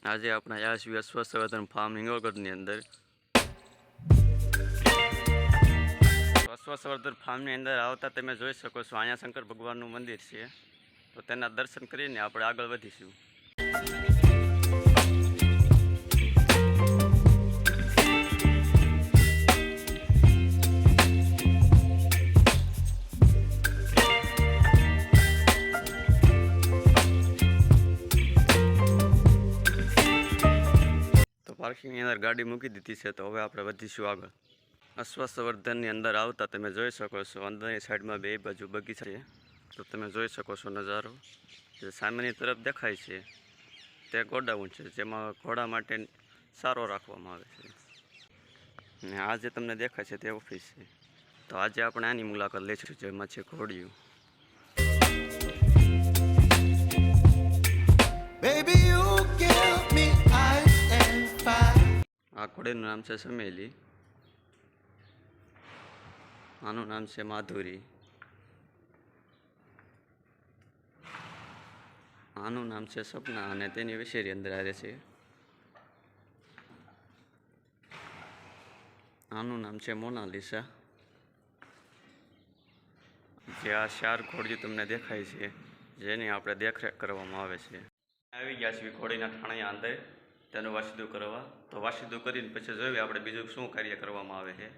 આજે આપણા યાશવી સ્વસ્થવર્ધન ફાર્મ હિંગોગઢની અંદર સ્વસ્થવર્ધન ફાર્મની અંદર આવતા તમે જોઈ શકો છો અહીંયા શંકર ભગવાનનું મંદિર છે, તો તેના દર્શન કરીને આપણે આગળ વધીશું. પાર્કિંગની અંદર ગાડી મૂકી દીધી છે, તો હવે આપણે વધીશું આગળ. સ્વસ્થવર્ધનની અંદર આવતા તમે જોઈ શકો છો અંદરની સાઈડમાં બે બાજુ બગીચા છે, તો તમે જોઈ શકો છો નજારો. જે સામેની તરફ દેખાય છે તે ગોડાઉન છે, જેમાં ઘોડા માટે સારો રાખવામાં આવે છે, અને આ જે તમને દેખાય છે તે ઓફિસ છે. તો આજે આપણે આની મુલાકાત લઈશું, જેમાં છે ઘોડિયું. આ ઘોડીનું નામ છે સમેલી, આનું નામ છે માધુરી, આનું નામ છે સપના, અને તેની વિશેરી અંદર આવે છે. આનું નામ છે મોનાલિસા. જે આ 4 ઘોડીઓ તમને દેખાય છે, જેની આપણે દેખરેખ કરવામાં આવે છે. આવી ગયા છે ઘોડીના ઠાણિયા અંદર તેનું વાસીદું કરવા. તો વાસીદું કરીને પછી જોઈએ આપણે બીજું શું કાર્ય કરવામાં આવે છે.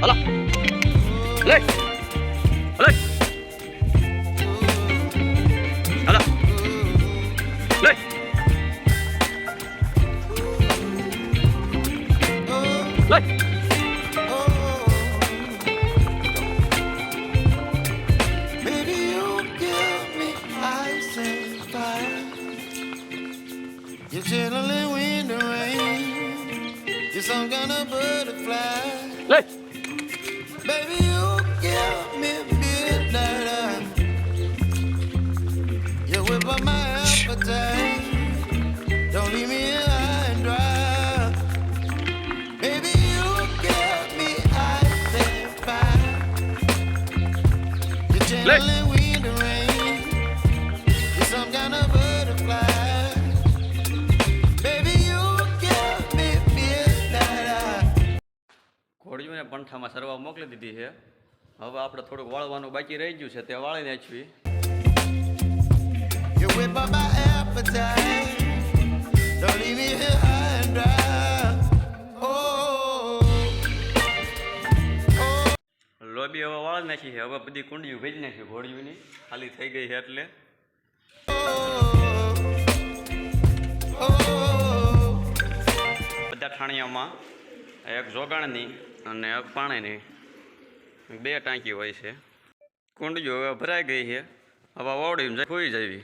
Hola. Hola. Hola. Hola. Hola. Hola. Baby, you give me ice and fire. You're chilling wind and rain. You're some kind of butterfly. Hola. Baby, you give me midnight. You whip up my appetite. Don't leave me high and dry. Baby, you give me ice and fire. You're channeling wind and rain. You're some kind of butterfly. Baby, you give me midnight. ઘોડીઓને પંઠામાં સરવા મોકલી દીધી છે. હવે આપણે થોડુંક વાળવાનું બાકી રહી ગયું છે, તે વાળી નાખવી. You whip up my appetite. Don't leave me here high and dry. Lobby હવે વાળી નાખી છે. હવે બધી કુંડીઓ ભેજી નાખી ઘોડીઓની, ખાલી થઈ ગઈ છે એટલે. બધા ઠાણિયામાં એક જોગાણની અને એક પાણીની 2 ટાંકી હોય છે. કુંડીઓ હવે ભરાઈ ગઈ છે. હવે વાવડીમાં ખોઈ જાવી.